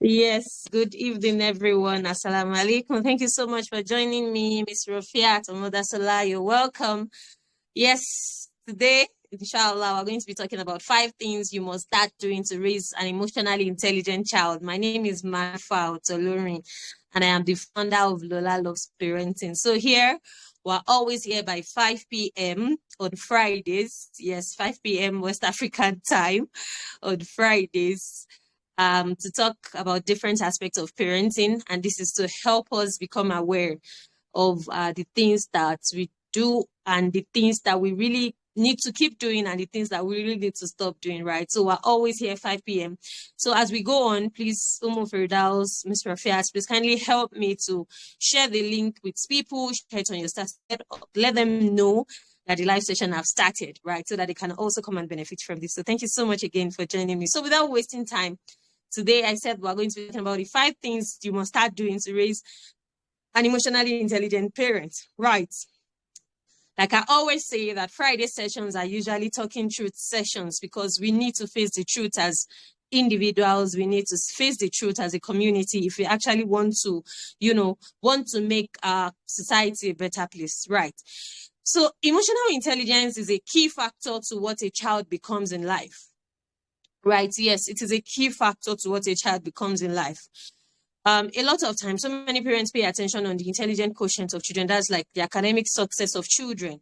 Yes, good evening, everyone. Assalamu alaikum. Thank you so much for joining me, Miss Rafiat Omodasola. You're welcome. Yes, today, inshallah, we're going to be talking about 5 things you must start doing to raise an emotionally intelligent child. My name is Marfa Otolorin, and I am the founder of Lola Loves Parenting. So here, we're always here by 5 p.m. on Fridays. Yes, 5 p.m. West African time on Fridays to talk about different aspects of parenting. And this is to help us become aware of the things that we do and the things that we really need to keep doing and the things that we really need to stop doing, right? So we're always here 5 p.m. So as we go on, please, Umu Firdaus, Mr. Rafias, please kindly help me to share the link with people, share it on your status, let them know that the live session have started, right? So that they can also come and benefit from this. So thank you so much again for joining me. So without wasting time, today I said we're going to be talking about the 5 things you must start doing to raise an emotionally intelligent parent, right? Like I always say that Friday sessions are usually talking truth sessions because we need to face the truth as individuals. We need to face the truth as a community if we actually want to, want to make our society a better place, right? So emotional intelligence is a key factor to what a child becomes in life, right? Yes, it is a key factor to what a child becomes in life. A lot of times, so many parents pay attention on the intelligent quotient of children. That's like the academic success of children,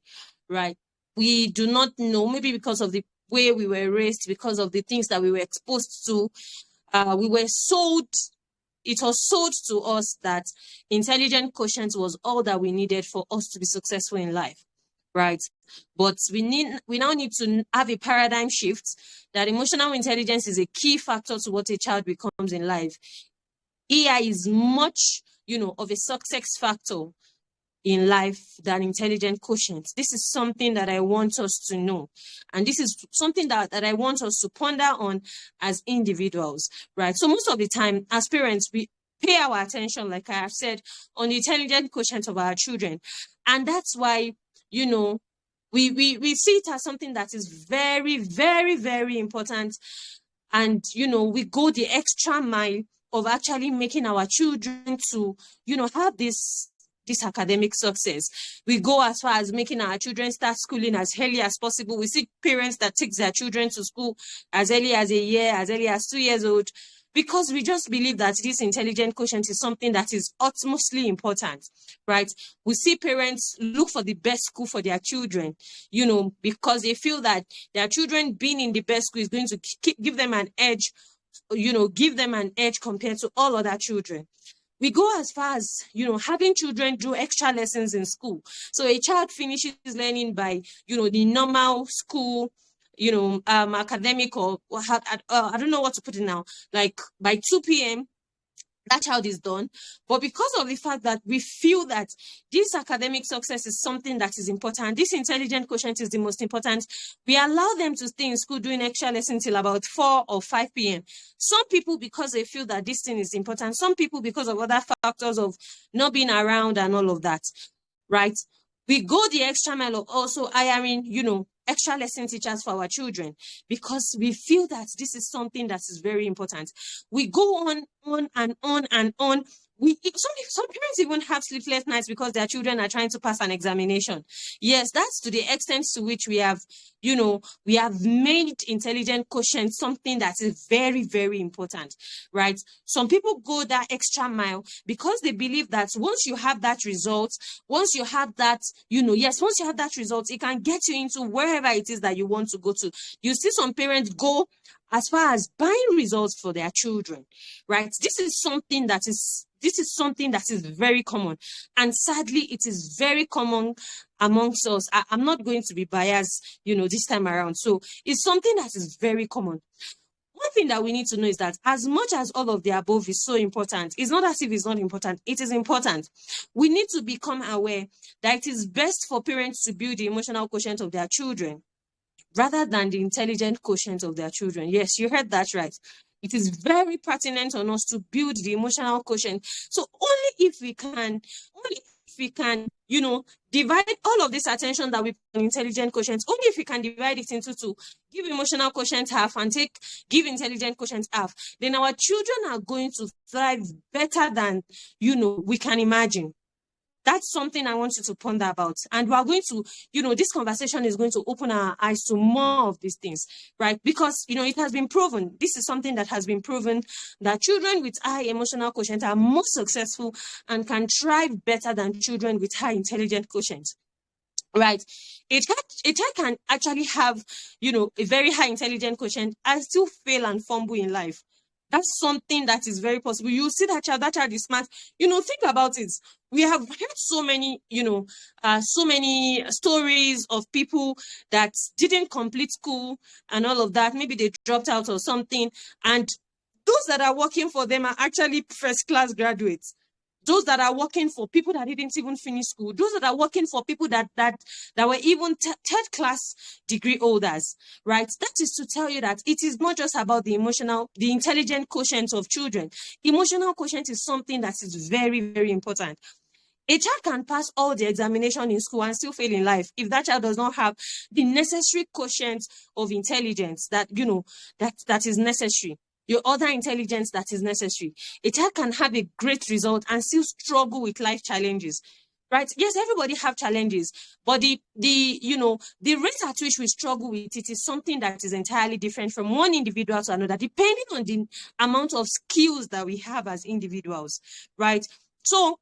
right? We do not know, maybe because of the way we were raised, because of the things that we were exposed to, we were sold, it was sold to us that intelligent quotient was all that we needed for us to be successful in life, right? But we now need to have a paradigm shift that emotional intelligence is a key factor to what a child becomes in life. EI is much, of a success factor in life than intelligent quotient. This is something that I want us to know. And this is something that I want us to ponder on as individuals, right? So most of the time, as parents, we pay our attention, like I have said, on the intelligent quotient of our children. And that's why, we see it as something that is very, very, very important. And, we go the extra mile of actually making our children to, have this academic success. We go as far as making our children start schooling as early as possible. We see parents that take their children to school as early as a year, as early as 2 years old, because we just believe that this intelligent quotient is something that is utmostly important, right? We see parents look for the best school for their children, because they feel that their children being in the best school is going to give them an edge, give them an edge compared to all other children. We go as far as, having children do extra lessons in school. So a child finishes learning by, the normal school, academic or I don't know what to put it now, like by 2 p.m., that child is done. But because of the fact that we feel that this academic success is something that is important, this intelligent quotient is the most important, we allow them to stay in school doing extra lessons till about 4 or 5 p.m. Some people, because they feel that this thing is important. Some people, because of other factors of not being around and all of that, right? We go the extra mile of also hiring, extra lesson teachers for our children because we feel that this is something that is very important. We go on and on and on. Some parents even have sleepless nights because their children are trying to pass an examination. Yes, that's to the extent to which we have made intelligent quotient something that is very, very important, right? Some people go that extra mile because they believe that once you have that result, once you have that result, it can get you into wherever it is that you want to go to. You see some parents go as far as buying results for their children, right? This is something that is very common. And sadly, it is very common amongst us. I'm not going to be biased, this time around. So it's something that is very common. One thing that we need to know is that as much as all of the above is so important, it's not as if it's not important. It is important. We need to become aware that it is best for parents to build the emotional quotient of their children rather than the intelligent quotient of their children. Yes, you heard that right. It is very pertinent on us to build the emotional quotient. So only if we can, only we can, divide all of this attention that we put on intelligent quotient, only if we can divide it into two, give emotional quotient half and give intelligent quotient half, then our children are going to thrive better than, we can imagine. That's something I want you to ponder about. And we are going to, this conversation is going to open our eyes to more of these things, right? Because, it has been proven, this is something that has been proven, that children with high emotional quotient are more successful and can thrive better than children with high intelligent quotient. Right. A child can actually have, a very high intelligent quotient and still fail and fumble in life. That's something that is very possible. You see that child is smart. Think about it. We have heard so many, so many stories of people that didn't complete school and all of that. Maybe they dropped out or something. And those that are working for them are actually first class graduates. Those that are working for people that didn't even finish school, those that are working for people that were even third class degree holders, right? That is to tell you that it is not just about the intelligent quotient of children. Emotional quotient is something that is very, very important. A child can pass all the examination in school and still fail in life if that child does not have the necessary quotient of intelligence that, that is necessary. Your other intelligence that is necessary. A child can have a great result and still struggle with life challenges, right? Yes, everybody have challenges, but the rate at which we struggle with it is something that is entirely different from one individual to another, depending on the amount of skills that we have as individuals, right? So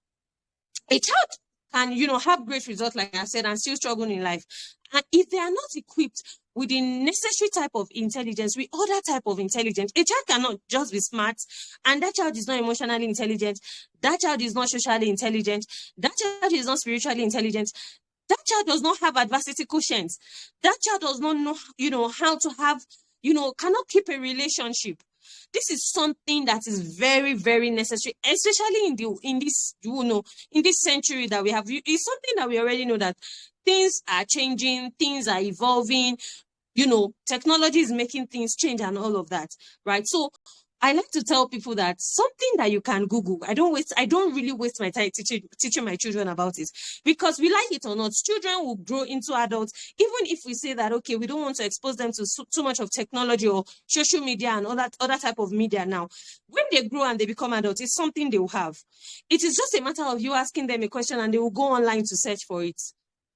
a child can, have great results, like I said, and still struggle in life. And if they are not equipped with the necessary type of intelligence, with other type of intelligence, a child cannot just be smart, and that child is not emotionally intelligent, that child is not socially intelligent, that child is not spiritually intelligent, that child does not have adversity quotient, that child does not know, how to have, cannot keep a relationship. This is something that is very, very necessary, especially in this century that we have. It's something that we already know, that things are changing, things are evolving, technology is making things change and all of that, right? So I like to tell people that something that you can Google. I don't really waste my time teaching my children about it, because we like it or not, children will grow into adults. Even if we say that, okay, we don't want to expose them to too much of technology or social media and all that other type of media now, when they grow and they become adults, it's something they will have. It is just a matter of you asking them a question and they will go online to search for it,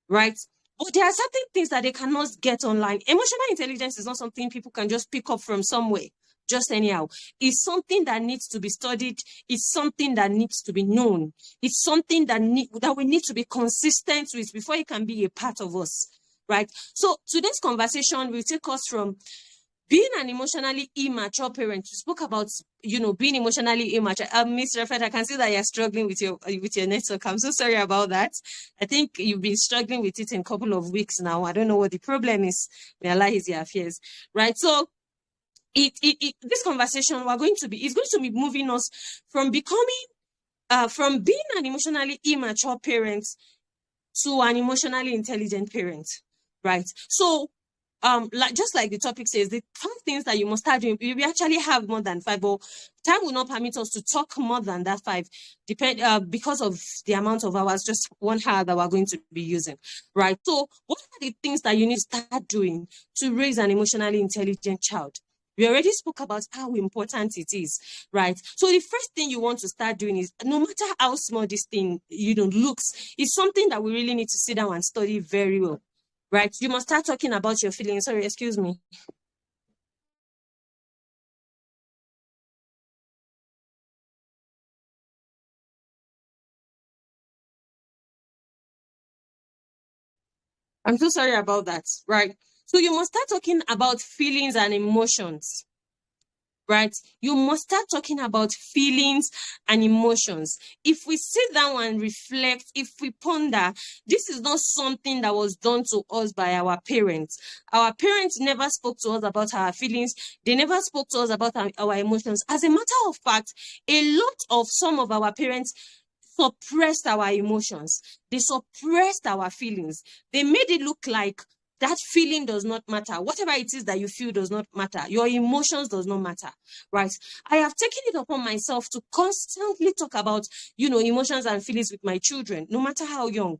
right? But there are certain things that they cannot get online. Emotional intelligence is not something people can just pick up from somewhere, just anyhow. It's something that needs to be studied. It's something that needs to be known. It's something that we need to be consistent with before it can be a part of us, right? So today's conversation will take us from being an emotionally immature parent. We spoke about, being emotionally immature. Miss Rafet, I can see that you're struggling with your network. I'm so sorry about that. I think you've been struggling with it in a couple of weeks now. I don't know what the problem is. May Allah ease your affairs, right? So this conversation is going to be moving us from from being an emotionally immature parent to an emotionally intelligent parent, right? So just like the topic says, the 5 things that you must start doing. We actually have more than 5, but time will not permit us to talk more than that 5, because of the amount of hours, just 1 hour that we're going to be using, right? So what are the things that you need to start doing to raise an emotionally intelligent child? We already spoke about how important it is, right? So the first thing you want to start doing is, no matter how small this thing, looks, it's something that we really need to sit down and study very well, right? You must start talking about your feelings. Sorry, excuse me. I'm so sorry about that, right? So you must start talking about feelings and emotions, right? You must start talking about feelings and emotions. If we sit down and reflect, if we ponder, this is not something that was done to us by our parents. Our parents never spoke to us about our feelings. They never spoke to us about our emotions. As a matter of fact, some of our parents suppressed our emotions. They suppressed our feelings. They made it look like That feeling does not matter. Whatever it is that you feel does not matter. Your emotions does not matter, right? I have taken it upon myself to constantly talk about, emotions and feelings with my children, no matter how young.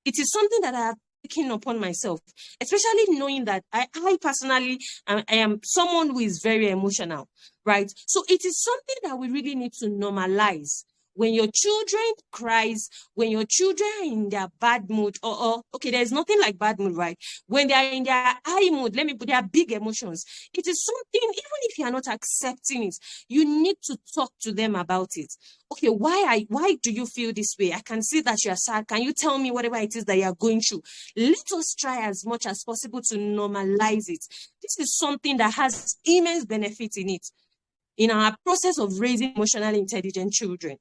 It is something that I have taken upon myself, especially knowing that I personally, I am someone who is very emotional, right? So it is something that we really need to normalize. When your children cries, when your children are in their bad mood, or okay, there's nothing like bad mood, right? When they are in their high mood, let me put their big emotions. It is something, even if you are not accepting it, you need to talk to them about it. Okay, why do you feel this way? I can see that you are sad. Can you tell me whatever it is that you are going through? Let us try as much as possible to normalize it. This is something that has immense benefit in it, in our process of raising emotionally intelligent children,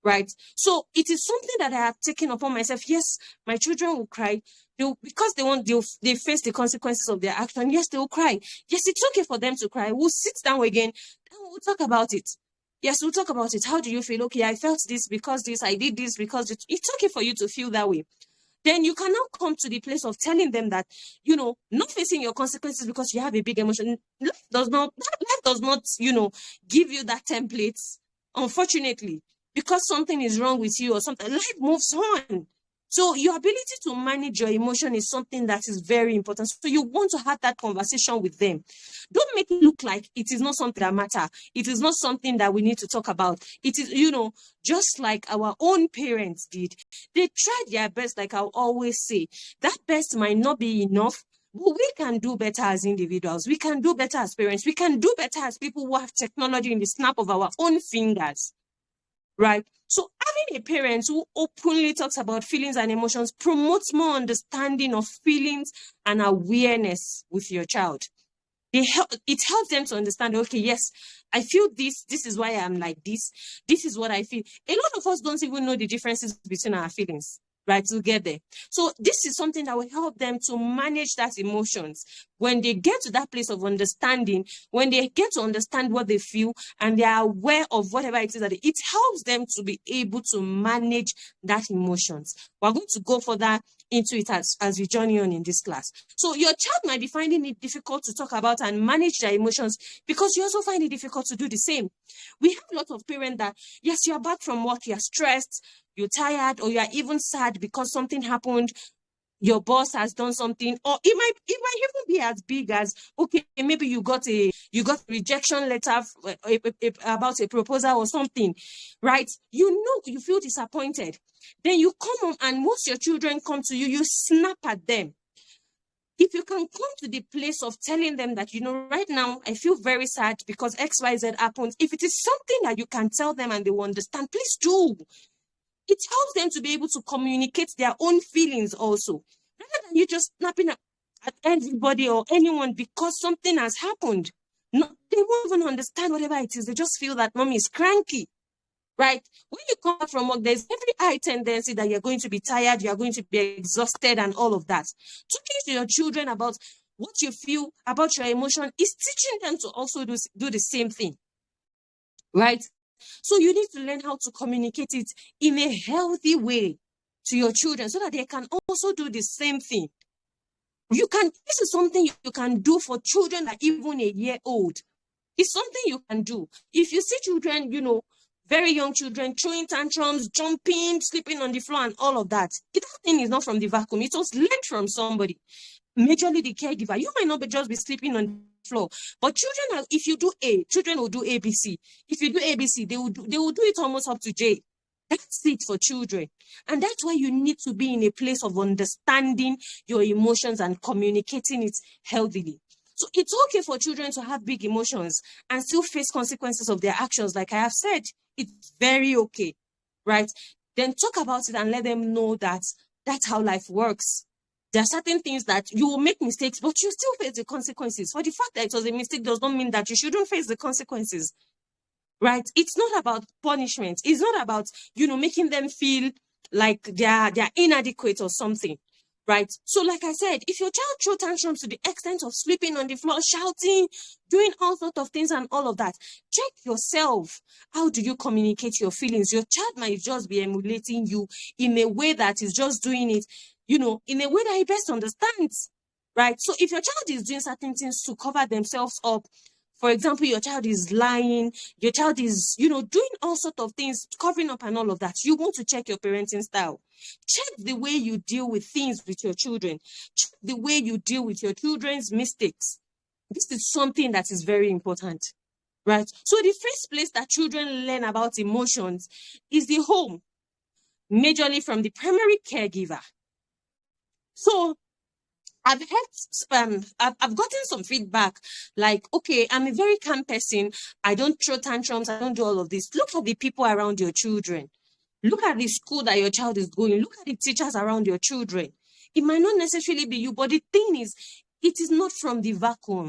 right? So it is something that I have taken upon myself. Yes, my children will cry. Because they face the consequences of their action. Yes, they will cry. Yes, it's okay for them to cry. We'll sit down again and we'll talk about it. Yes, we'll talk about it. How do you feel? Okay, I felt this because this, I did this because it's okay for you to feel that way. Then you can now come to the place of telling them that, not facing your consequences because you have a big emotion. Life does not, give you that template, unfortunately, because something is wrong with you or something. Life moves on. So your ability to manage your emotion is something that is very important. So you want to have that conversation with them. Don't make it look like it is not something that matters. It is not something that we need to talk about. It is, just like our own parents did. They tried their best, like I always say. That best might not be enough, but we can do better as individuals. We can do better as parents. We can do better as people who have technology in the snap of our own fingers. Right? So having a parent who openly talks about feelings and emotions promotes more understanding of feelings and awareness with your child. It helps them to understand, okay, yes, I feel this is why I'm like this is what I feel. A lot of us don't even know the differences between our feelings, right, to get there. So this is something that will help them to manage that emotions. When they get to that place of understanding, when they get to understand what they feel and they are aware of whatever it is that it helps them to be able to manage that emotions. We're going to go further into it as we journey on in this class. So your child might be finding it difficult to talk about and manage their emotions because you also find it difficult to do the same. We have a lot of parents that, yes, you're back from work, you're stressed, you're tired, or you're even sad because something happened, your boss has done something, or it might even be as big as, okay, maybe you got a rejection letter about a proposal or something, right? You feel disappointed. Then you come home and once your children come to you, you snap at them. If you can come to the place of telling them that, right now, I feel very sad because XYZ happens. If it is something that you can tell them and they will understand, please do. It helps them to be able to communicate their own feelings also. Rather than you just snapping at everybody or anyone because something has happened. No, they won't even understand whatever it is. They just feel that mommy is cranky. Right? When you come back from work, there's every high tendency that you're going to be tired, you're going to be exhausted and all of that. Talking to your children about what you feel, about your emotion, is teaching them to also do the same thing. Right? So you need to learn how to communicate it in a healthy way to your children so that they can also do the same thing. This is something you can do for children that are even a year old. It's something you can do. If you see children, very young children throwing tantrums, jumping, sleeping on the floor and all of that, that thing is not from the vacuum. It was learned from somebody, majorly the caregiver. You might not just be sleeping on the floor, but children, if you do A, children will do ABC. If you do ABC, they will do it almost up to J. That's it for children. And that's why you need to be in a place of understanding your emotions and communicating it healthily. So it's okay for children to have big emotions and still face consequences of their actions. Like I have said, it's very okay, right? Then talk about it and let them know that that's how life works. There are certain things that you will make mistakes, but you still face the consequences. For the fact that it was a mistake does not mean that you shouldn't face the consequences, right? It's not about punishment. It's not about, making them feel like they're inadequate or something. Right? So like I said, if your child throws tantrums to the extent of sleeping on the floor, shouting, doing all sorts of things and all of that, check yourself. How do you communicate your feelings? Your child might just be emulating you in a way that is just doing it, in a way that he best understands. right? So if your child is doing certain things to cover themselves up, for example, your child is lying, your child is, doing all sorts of things, covering up and all of that, you want to check your parenting style. Check the way you deal with things with your children. Check the way you deal with your children's mistakes. This is something that is very important, right? So the first place that children learn about emotions is the home, majorly from the primary caregiver. So I've gotten some feedback like, okay, I'm a very calm person. I don't throw tantrums. I don't do all of this. Look at the people around your children. Look at the school that your child is going. Look at the teachers around your children. It might not necessarily be you, but the thing is, it is not from the vacuum.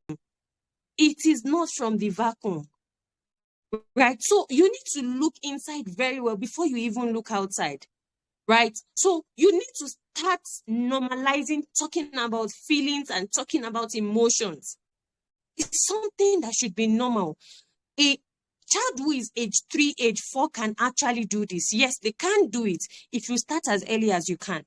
It is not from the vacuum, right? So you need to look inside very well before you even look outside. Right? So you need to start normalizing talking about feelings and talking about emotions. It's something that should be normal. A child who is age 3, age 4 can actually do this. Yes, they can do it if you start as early as you can.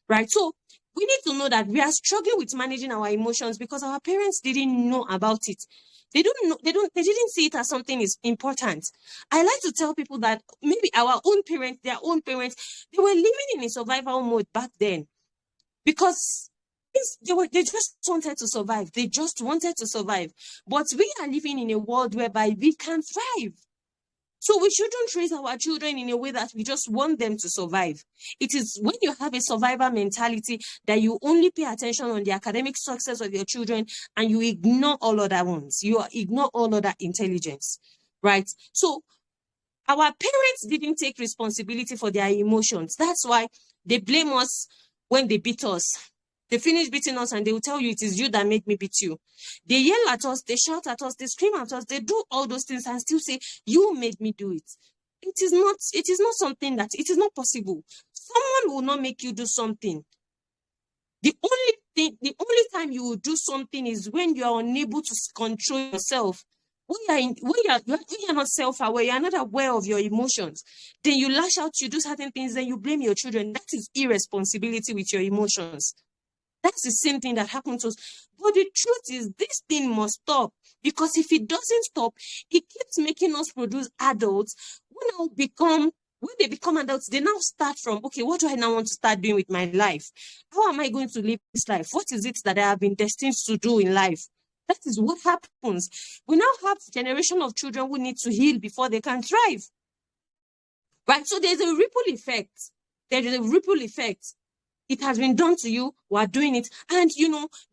Right? So we need to know that we are struggling with managing our emotions because our parents didn't know about it. They didn't see it as something is important. I like to tell people that maybe our own parents, their own parents, they were living in a survival mode back then because they just wanted to survive. They just wanted to survive. But we are living in a world whereby we can thrive. So we shouldn't raise our children in a way that we just want them to survive. It is when you have a survivor mentality that you only pay attention on the academic success of your children and you ignore all other ones. You ignore all other intelligence, right? So our parents didn't take responsibility for their emotions. That's why they blame us when they beat us. They finish beating us and they will tell you it is you that made me beat you. They yell at us, they shout at us, they scream at us, they do all those things and still say, you made me do it. It is not something that, it is not possible. Someone will not make you do something. The only time you will do something is when you are unable to control yourself. When you're not self-aware, you're not aware of your emotions, then you lash out, you do certain things, then you blame your children. That is irresponsibility with your emotions. That's the same thing that happened to us. But the truth is, this thing must stop. Because if it doesn't stop, it keeps making us produce adults when they become adults, they now start from, okay, what do I now want to start doing with my life? How am I going to live this life? What is it that I have been destined to do in life? That is what happens. We now have a generation of children who need to heal before they can thrive. Right? So there's a ripple effect. There is a ripple effect. It has been done to you, we are doing it. And,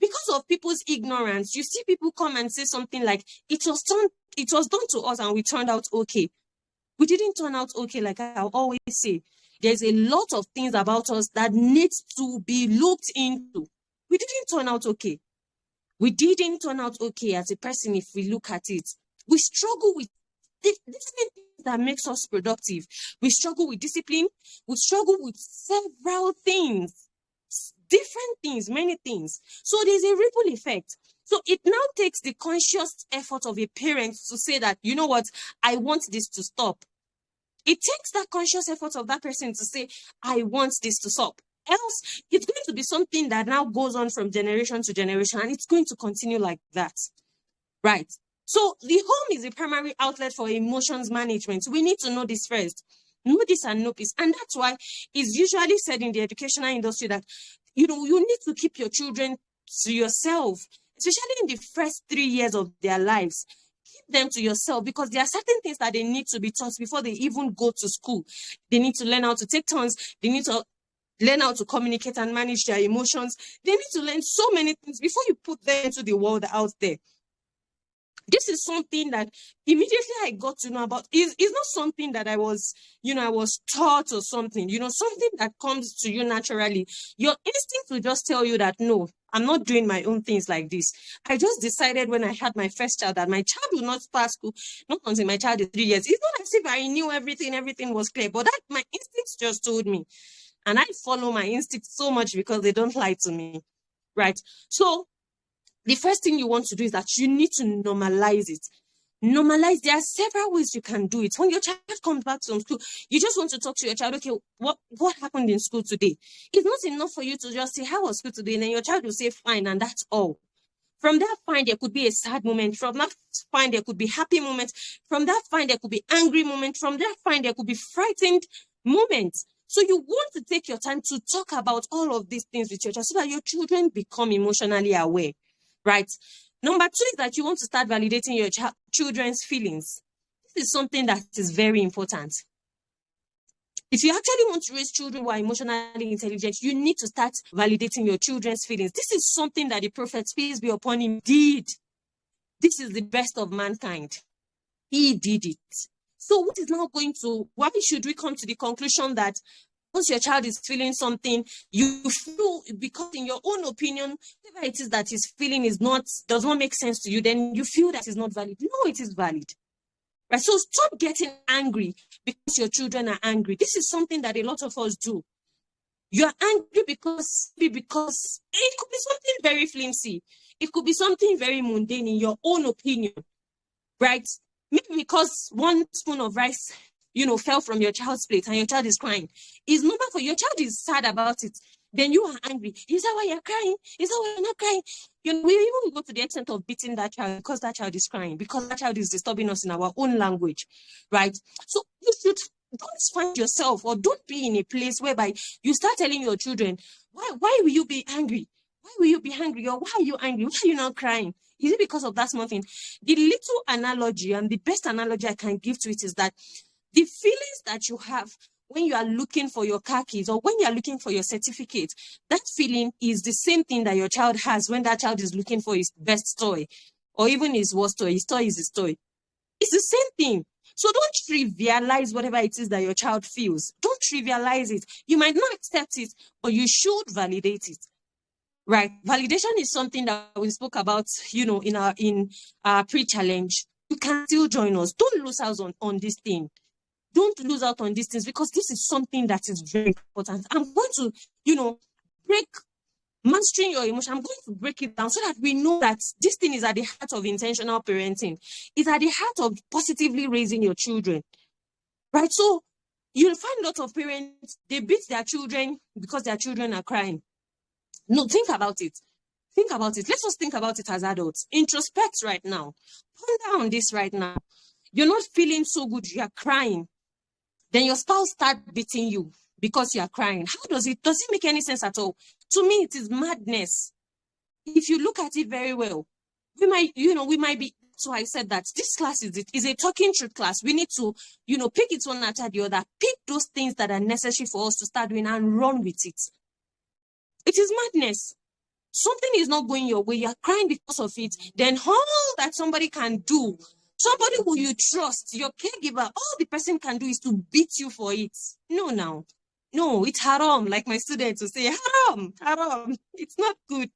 because of people's ignorance, you see people come and say something like, it was done to us and we turned out okay. We didn't turn out okay, like I always say. There's a lot of things about us that needs to be looked into. We didn't turn out okay. We didn't turn out okay as a person if we look at it. We struggle with different things that makes us productive. We struggle with discipline. We struggle with several things. Different things, many things. So there's a ripple effect. So it now takes the conscious effort of a parent to say that, you know what, I want this to stop. It takes that conscious effort of that person to say, I want this to stop. Else, it's going to be something that now goes on from generation to generation, and it's going to continue like that. Right? So the home is a primary outlet for emotions management. We need to know this first. Know this and know this. And that's why it's usually said in the educational industry that, you need to keep your children to yourself, especially in the first 3 years of their lives. Keep them to yourself because there are certain things that they need to be taught before they even go to school. They need to learn how to take turns. They need to learn how to communicate and manage their emotions. They need to learn so many things before you put them into the world out there. This is something that immediately I got to know about. It's not something that I was taught or something, something that comes to you naturally. Your instinct will just tell you that, no, I'm not doing my own things like this. I just decided when I had my first child that my child will not start school, not until my child is 3 years. It's not as if I knew everything was clear, but that my instincts just told me. And I follow my instincts so much because they don't lie to me, right? So the first thing you want to do is that you need to normalize it. Normalize. There are several ways you can do it. When your child comes back from school, you just want to talk to your child. Okay, what happened in school today? It's not enough for you to just say, how was school today? And then your child will say, fine, and that's all. From that fine, there could be a sad moment. From that fine, there could be happy moments. From that fine, there could be angry moments. From that fine, there could be frightened moments. So you want to take your time to talk about all of these things with your child so that your children become emotionally aware, right? Number 2 is that you want to start validating your children's feelings. This is something that is very important. If you actually want to raise children who are emotionally intelligent, you need to start validating your children's feelings. This is something that the Prophet, peace be upon him, did. This is the best of mankind. He did it. So what is now going to, why should we come to the conclusion that once your child is feeling something, you feel, because in your own opinion, whatever it is that is feeling does not make sense to you, then you feel that is not valid. No, it is valid. Right? So stop getting angry because your children are angry. This is something that a lot of us do. You're angry because it could be something very flimsy. It could be something very mundane in your own opinion, right? Maybe because one spoon of rice, fell from your child's plate and your child is crying. It's normal for your child is sad about it. Then you are angry. Is that why you're crying? Is that why you're not crying? We even go to the extent of beating that child because that child is crying, because that child is disturbing us in our own language, right? So you should don't find yourself, or don't be in a place whereby you start telling your children, why will you be angry? Why will you be angry? Or why are you angry? Why are you not crying? Is it because of that small thing? The little analogy, and the best analogy I can give to it, is that the feelings that you have when you are looking for your car keys or when you are looking for your certificate, that feeling is the same thing that your child has when that child is looking for his best toy or even his worst toy. His toy is his toy. It's the same thing. So don't trivialize whatever it is that your child feels. Don't trivialize it. You might not accept it, but you should validate it. Right? Validation is something that we spoke about, in our pre-challenge. You can still join us. Don't lose out on this thing. Don't lose out on these things, because this is something that is very important. I'm going to, break mastering your emotion. I'm going to break it down so that we know that this thing is at the heart of intentional parenting. It's at the heart of positively raising your children, right? So you'll find a lot of parents, they beat their children because their children are crying. No, think about it. Think about it. Let's just think about it as adults. Introspect right now. Ponder on this right now. You're not feeling so good. You're crying. Then your spouse starts beating you because you are crying. Does it make any sense at all? To me, it is madness. If you look at it very well, we might be. So I said that this class is a talking truth class. We need to, pick it one after the other. Pick those things that are necessary for us to start doing and run with it. It is madness. Something is not going your way. You're crying because of it. Then all that somebody can do, somebody who you trust, your caregiver, all the person can do is to beat you for it. No, it's haram. Like my students will say, haram. It's not good,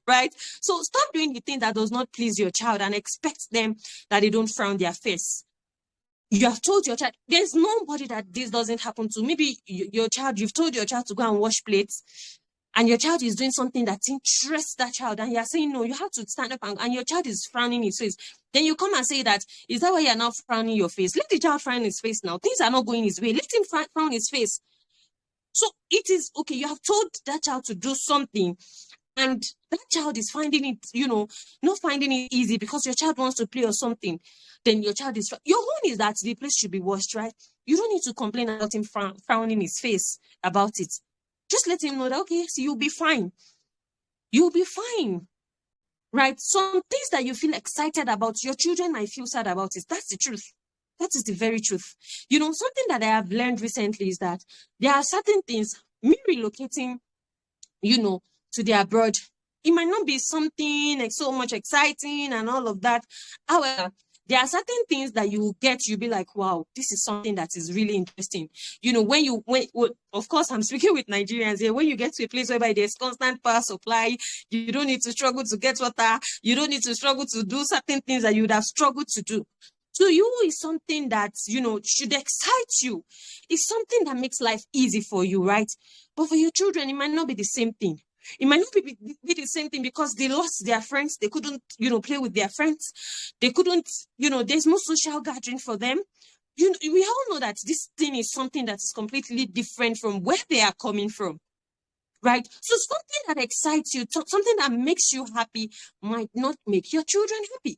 right? So stop doing the thing that does not please your child and expect them that they don't frown their face. You have told your child, there's nobody that this doesn't happen to. Maybe you've told your child to go and wash plates, and your child is doing something that interests that child, and you're saying, no, you have to stand up, and your child is frowning his face. Then you come and say that, is that why you're now frowning your face? Let the child frown his face now. Things are not going his way. Let him frown his face. So it is, okay, you have told that child to do something, and that child is finding it, not finding it easy because your child wants to play or something. Then your child is, your own is that the place should be washed, right? You don't need to complain about him frowning his face about it. Just let him know that, okay, so you'll be fine. You'll be fine, right? Some things that you feel excited about, your children might feel sad about it. That's the truth. That is the very truth. Something that I have learned recently is that there are certain things, me relocating, to the abroad, it might not be something like so much exciting and all of that. However, there are certain things that you'll be like, wow, this is something that is really interesting. Of course, I'm speaking with Nigerians here. When you get to a place whereby there's constant power supply, you don't need to struggle to get water. You don't need to struggle to do certain things that you would have struggled to do. To you, is something that, should excite you. It's something that makes life easy for you, right? But for your children, it might not be the same thing. It might not be the same thing because they lost their friends. They couldn't, play with their friends. They couldn't, there's no social gathering for them. We all know that this thing is something that is completely different from where they are coming from. Right? So something that excites you, something that makes you happy might not make your children happy.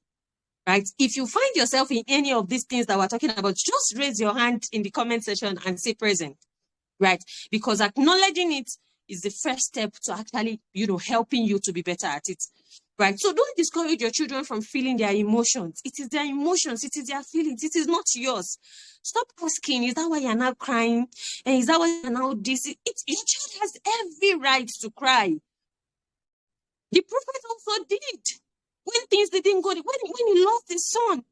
Right? If you find yourself in any of these things that we're talking about, just raise your hand in the comment section and say present. Right? Because acknowledging it is the first step to actually, helping you to be better at it. Right? So don't discourage your children from feeling their emotions. It is their emotions. It is their feelings. It is not yours. Stop asking, is that why you're now crying? And is that why you're now this? Your child has every right to cry. The prophet also did. When things didn't go, when he lost his son,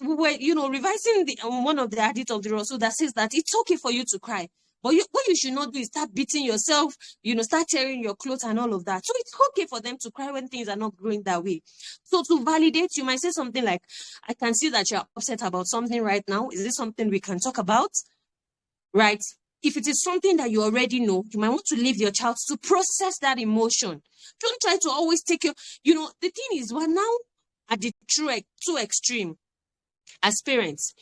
we were, revising one of the hadith of the Rasul that says that it's okay for you to cry. But what you should not do is start beating yourself, start tearing your clothes and all of that. So it's okay for them to cry when things are not going that way. So to validate, you might say something like, I can see that you're upset about something right now. Is this something we can talk about? Right? If it is something that you already know, you might want to leave your child to process that emotion. Don't try to always take the thing is, we're now at the too extreme as parents.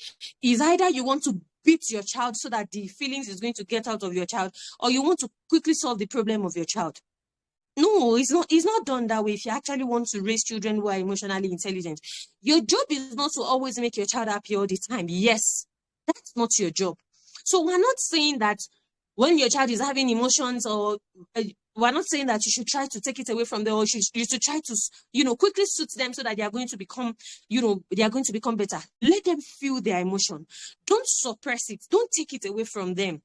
Is either you want to beat your child so that the feelings is going to get out of your child, or you want to quickly solve the problem of your child. No, it's not done that way. If you actually want to raise children who are emotionally intelligent, your job is not to always make your child happy all the time. Yes, that's not your job. So we're not saying that when your child is having emotions, or we're not saying that you should try to take it away from them, or you should try to, quickly suit them so that they are going to become, they are going to become better. Let them feel their emotion. Don't suppress it. Don't take it away from them.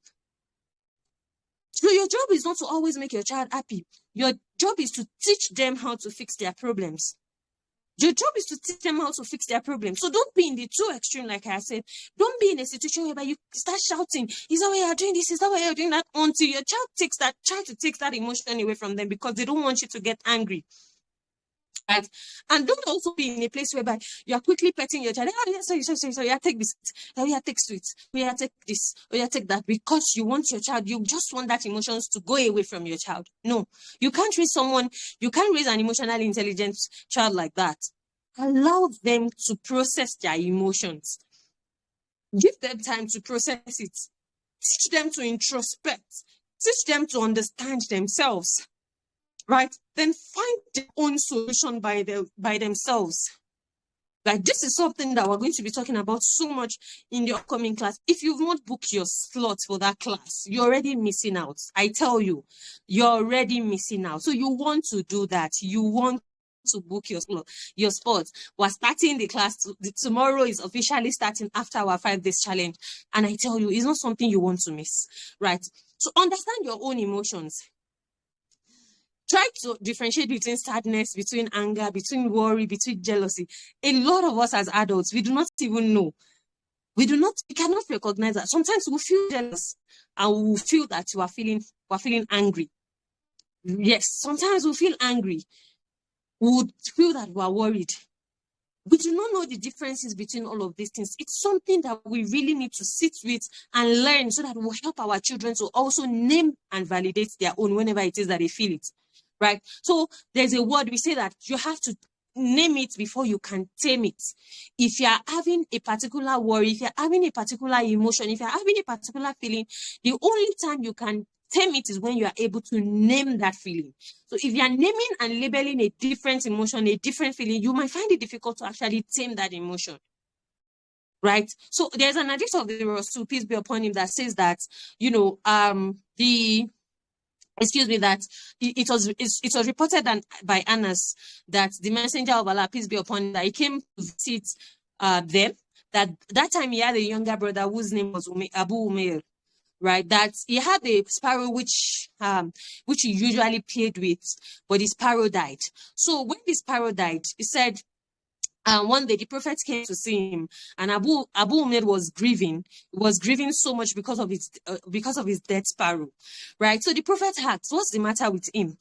So your job is not to always make your child happy. Your job is to teach them how to fix their problems. Your job is to teach them how to fix their problems. So don't be in the too extreme, like I said. Don't be in a situation whereby you start shouting, is that why you're doing this? Is that why you're doing that? Until your child try to take that emotion away from them because they don't want you to get angry. Right? And don't also be in a place whereby you are quickly petting your child. Oh, yeah, sorry, yeah, take this. Oh, yeah, take sweets. Oh, yeah, take this. Oh, yeah, take that. Because you want your child, you just want that emotions to go away from your child. No, you can't raise an emotionally intelligent child like that. Allow them to process their emotions. Give them time to process it. Teach them to introspect. Teach them to understand themselves. Right? Then find their own solution by themselves. Like, this is something that we're going to be talking about so much in the upcoming class. If you've not booked your slot for that class, you're already missing out. I tell you, you're already missing out. So you want to do that. You want to book your spot. We're starting the class. Tomorrow is officially starting after our 5 days challenge. And I tell you, it's not something you want to miss. Right? So understand your own emotions. Try to differentiate between sadness, between anger, between worry, between jealousy. A lot of us as adults, we do not even know. We cannot recognize that. Sometimes we feel jealous and we feel that we're feeling angry. Yes, sometimes we feel angry. We would feel that we're worried. We do not know the differences between all of these things. It's something that we really need to sit with and learn so that we'll help our children to also name and validate their own whenever it is that they feel it. Right? So there's a word we say that you have to name it before you can tame it. If you are having a particular worry, if you're having a particular emotion, if you're having a particular feeling, the only time you can tame it is when you are able to name that feeling. So if you're naming and labeling a different emotion, a different feeling, you might find it difficult to actually tame that emotion. Right? So there's an hadith of the Rasul, peace be upon him, that says that, that it was reported by Anas that the messenger of Allah, peace be upon him, that he came to visit them. That time he had a younger brother whose name was Abu Umair, right? That he had a sparrow which he usually played with, but his sparrow died. So when the sparrow died, he said, one day the prophet came to see him, and Abu Umair was grieving. He was grieving so much because of his dead sparrow, right? So the prophet asked, "What's the matter with him?"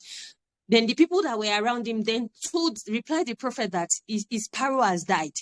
Then the people that were around him then replied the prophet that his sparrow has died.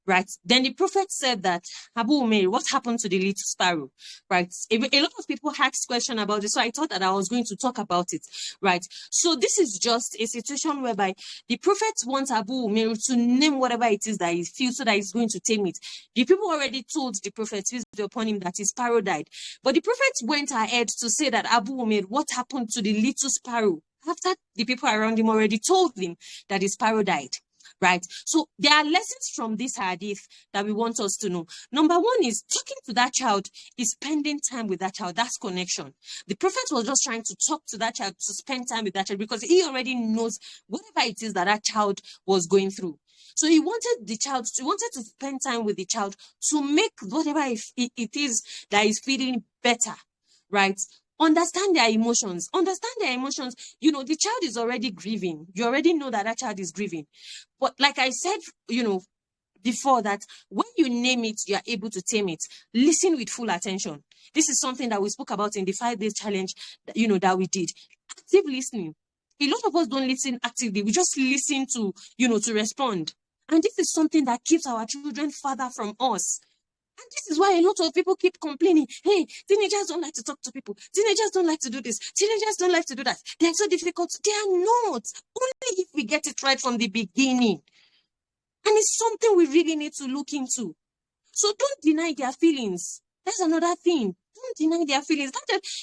Right. Then the prophet said that, Abu Umair, what happened to the little sparrow? Right. A lot of people asked question about this, so I thought that I was going to talk about it. Right. So this is just a situation whereby the prophet wants Abu Umair to name whatever it is that he feels so that he's going to tame it. The people already told the prophet, peace be upon him, that his sparrow died. But the prophet went ahead to say that, Abu Umair, what happened to the little sparrow? After the people around him already told him that his sparrow died. Right. So there are lessons from this hadith that we want us to know. Number one is talking to that child is spending time with that child. That's connection. The prophet was just trying to talk to that child, to spend time with that child, because he already knows whatever it is that that child was going through. So he wanted to spend time with the child to make whatever it is that is feeling better. Right. Understand their emotions. You know, the child is already grieving. You already know that child is grieving. But like I said, you know, before, that when you name it, you are able to tame it. Listen with full attention. This is something that we spoke about in the 5 days challenge, you know, that we did. Active listening. A lot of us don't listen actively. We just listen to, you know, to respond. And this is something that keeps our children further from us. And this is why a lot of people keep complaining. Hey, teenagers don't like to talk to people. Teenagers don't like to do this. Teenagers don't like to do that. They are so difficult. They are not. Only if we get it right from the beginning. And it's something we really need to look into. So don't deny their feelings. That's another thing. Don't deny their feelings.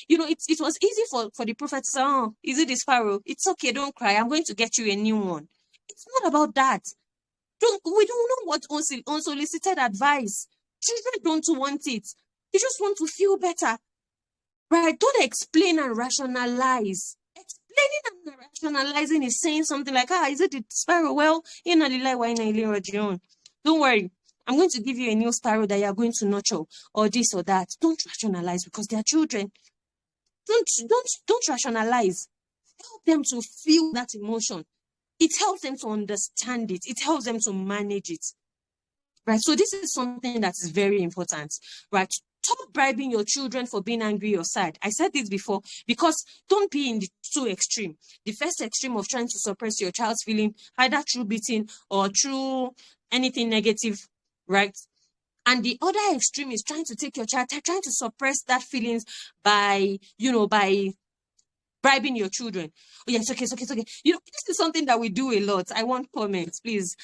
You know, it was easy for the prophet to say, oh, is it the sparrow? It's okay, don't cry. I'm going to get you a new one. It's not about that. We don't know what unsolicited advice. Children don't want it. They just want to feel better. Right? Don't explain and rationalize. Explaining and rationalizing is saying something like, is it the sparrow? Well, don't worry. I'm going to give you a new sparrow that you're going to nurture, or this or that. Don't rationalize, because they are children. Don't rationalize. Help them to feel that emotion. It helps them to understand it. It helps them to manage it. Right. So this is something that is very important. Right. Stop bribing your children for being angry or sad. I said this before, because don't be in the two extreme. The first extreme of trying to suppress your child's feeling, either through beating or through anything negative, right? And the other extreme is trying to take your child, trying to suppress that feelings by bribing your children. Oh, yeah, it's okay, it's okay, it's okay. You know, this is something that we do a lot. I want comments, please.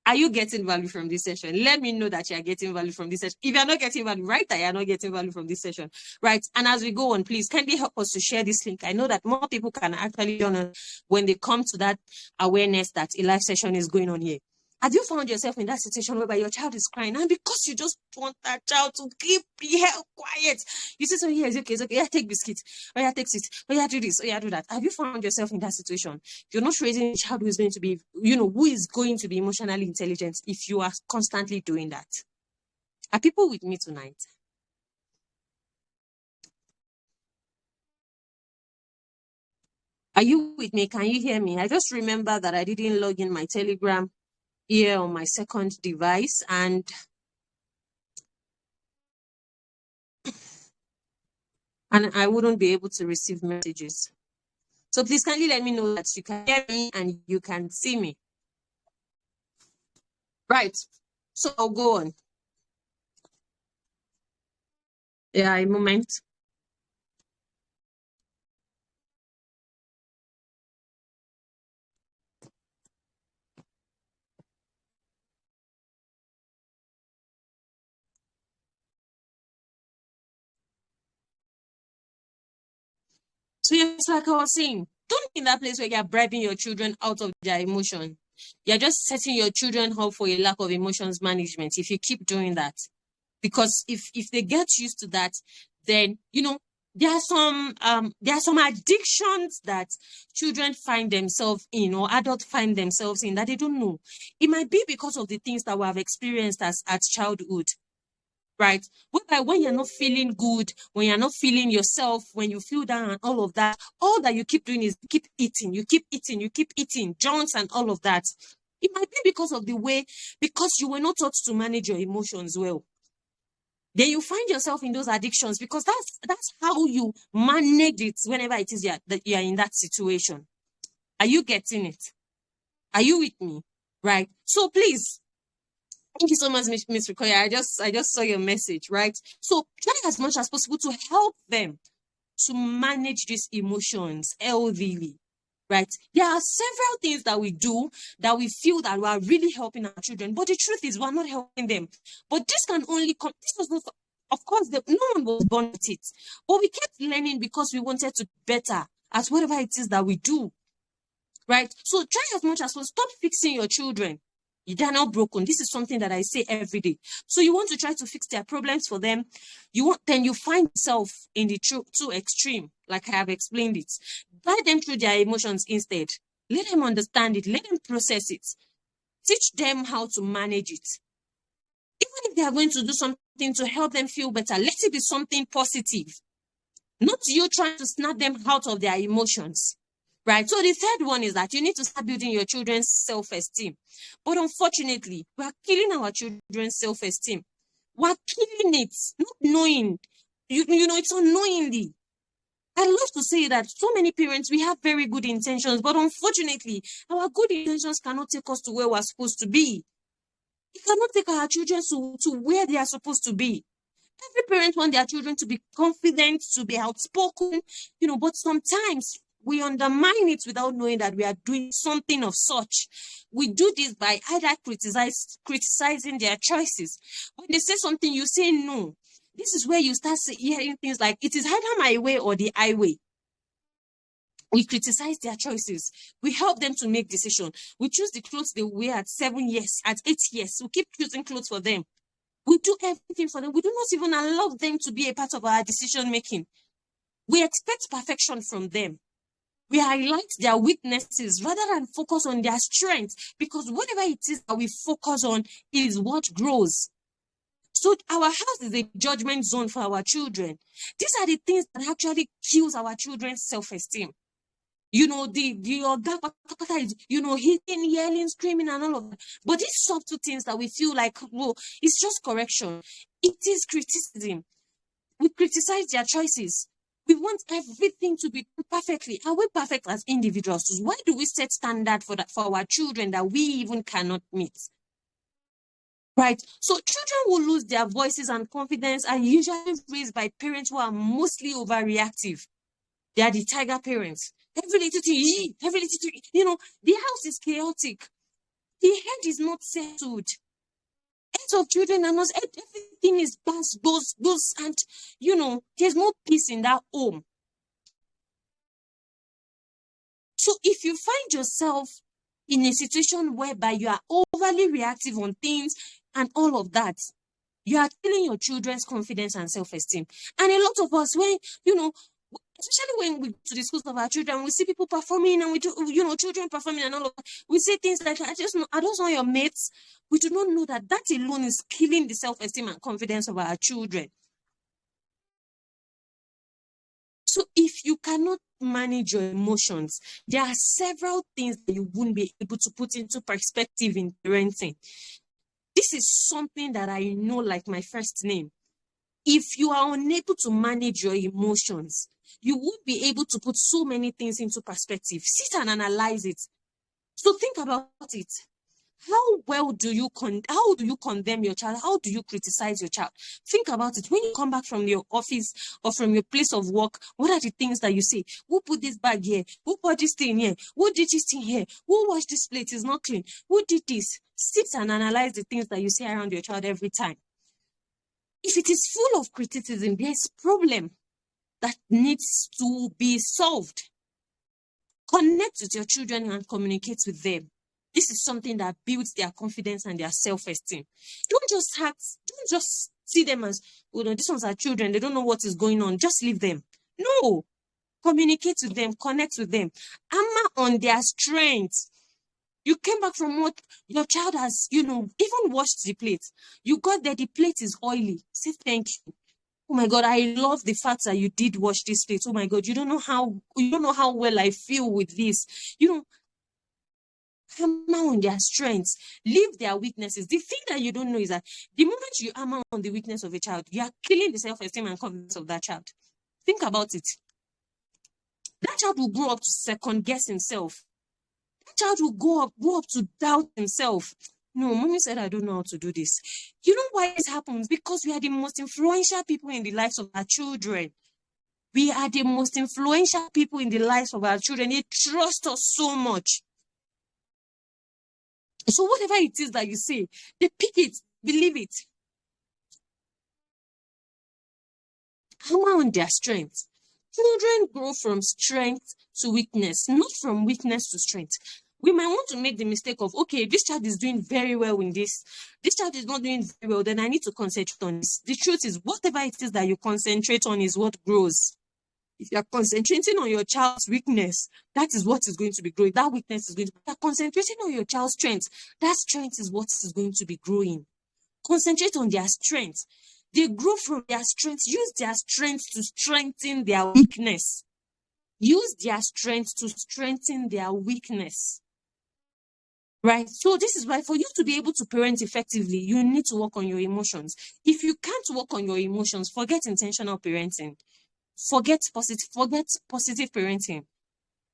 Are you getting value from this session? Let me know that you are getting value from this session. If you're not getting value, write that you're not getting value from this session, right? And as we go on, please kindly help us to share this link. I know that more people can actually join us when they come to that awareness that a live session is going on here. Have you found yourself in that situation whereby your child is crying, and because you just want that child to keep the hell quiet, you say, so yeah, it's okay, yeah, take biscuits, oh yeah, take it, oh yeah, do this, oh yeah, do that. Have you found yourself in that situation? You're not raising a child who is going to be, who is going to be emotionally intelligent if you are constantly doing that. Are people with me tonight? Are you with me? Can you hear me? I just remember that I didn't log in my Telegram here on my second device, and I wouldn't be able to receive messages. So please kindly let me know that you can hear me and you can see me. Right. So I'll go on. Yeah, a moment. So yes, like I was saying, don't be in that place where you're bribing your children out of their emotion. You're just setting your children up for a lack of emotions management if you keep doing that. Because if they get used to that, then there are some addictions that children find themselves in, or adults find themselves in, that they don't know. It might be because of the things that we have experienced as childhood. Right? Whereby when you're not feeling good, when you're not feeling yourself, when you feel down and all of that, all that you keep doing is keep eating, you keep eating junks and all of that. It might be because of the way, because you were not taught to manage your emotions well. Then you find yourself in those addictions, because that's how you manage it whenever it is that you're in that situation. Are you getting it? Are you with me? Right? So please, Thank you so much, Miss Rikoya. I just saw your message, right? So try as much as possible to help them to manage these emotions healthily, right? There are several things that we do that we feel that we are really helping our children, but the truth is we're not helping them. But this can only come, this was not, of course, no one was born with it, but we kept learning because we wanted to be better at whatever it is that we do, right? So try as much as possible. Stop fixing your children. They're not broken. This is something that I say every day. So you want to try to fix their problems for them. Then you find yourself in the too extreme, like I have explained it. Guide them through their emotions instead. Let them understand it. Let them process it. Teach them how to manage it. Even if they are going to do something to help them feel better, let it be something positive. Not you trying to snap them out of their emotions. Right. So the third one is that you need to start building your children's self-esteem. But unfortunately, we are killing our children's self-esteem. We're killing it, not knowing. You know, it's unknowingly. I love to say that so many parents, we have very good intentions, but unfortunately, our good intentions cannot take us to where we're supposed to be. It cannot take our children to where they are supposed to be. Every parent wants their children to be confident, to be outspoken, you know, but sometimes we undermine it without knowing that we are doing something of such. We do this by either criticizing their choices. When they say something, you say no. This is where you start hearing things like, it is either my way or the highway. We criticize their choices. We help them to make decisions. We choose the clothes they wear at 7 years, at 8 years. We keep choosing clothes for them. We do everything for them. We do not even allow them to be a part of our decision making. We expect perfection from them. We highlight their weaknesses rather than focus on their strengths, because whatever it is that we focus on is what grows. So our house is a judgment zone for our children. These are the things that actually kills our children's self-esteem. You know, the is, you know, hitting, yelling, screaming, and all of that. But these subtle things that we feel like, well, it's just correction. It is criticism. We criticize their choices. We want everything to be perfectly. Are we perfect as individuals? Why do we set standard for our children that we even cannot meet? Right? So children will lose their voices and confidence are usually raised by parents who are mostly overreactive. They are the tiger parents. Every little thing, you know, the house is chaotic. The head is not settled. Heads of children are not, everything is goes, and, you know, there's no peace in that home. So if you find yourself in a situation whereby you are overly reactive on things and all of that, you are killing your children's confidence and self-esteem. And a lot of us, when, you know, especially when we go to the schools of our children, we see people performing and we do, you know, children performing and all of that. We say things like, I just want your mates. We do not know that alone is killing the self-esteem and confidence of our children. So if you cannot manage your emotions, there are several things that you wouldn't be able to put into perspective in parenting. This is something that I know like my first name. If you are unable to manage your emotions, you won't be able to put so many things into perspective. Sit and analyze it. So think about it. How do you condemn your child? How do you criticize your child? Think about it. When you come back from your office or from your place of work, what are the things that you say? Who put this bag here? Who put this thing here? Who did this thing here? Who washed this plate? It's not clean. Who did this? Sit and analyze the things that you say around your child every time. If it is full of criticism, there's a problem that needs to be solved. Connect with your children and communicate with them. This is something that builds their confidence and their self-esteem. Don't just see them as, oh no, these ones are children, they don't know what is going on, just leave them. No, communicate with them, connect with them, hammer on their strengths. You came back from work, your child has, you know, even washed the plate. You got there, the plate is oily. Say thank you. Oh my God, I love the fact that you did wash this plate. Oh my God, you don't know how well I feel with this. You know, hammer on their strengths, leave their weaknesses. The thing that you don't know is that the moment you hammer on the weakness of a child, you are killing the self-esteem and confidence of that child. Think about it. That child will grow up to second guess himself. That child will grow up to doubt himself. No, mommy said I don't know how to do this. You know why this happens? Because we are the most influential people in the lives of our children. We are the most influential people in the lives of our children. They trust us so much. So whatever it is that you say, they pick it, believe it. Hammer on their strength. Children grow from strength to weakness, not from weakness to strength. We might want to make the mistake of, okay, this child is doing very well in this. This child is not doing very well, then I need to concentrate on this. The truth is, whatever it is that you concentrate on is what grows. If you're concentrating on your child's weakness, that is what is going to be growing. That weakness is going to be. If you're concentrating on your child's strength, that strength is what is going to be growing. Concentrate on their strength. They grow from their strength. Use their strength to strengthen their weakness. Use their strength to strengthen their weakness. Right? So this is why for you to be able to parent effectively, you need to work on your emotions. If you can't work on your emotions, forget intentional parenting. Forget positive parenting.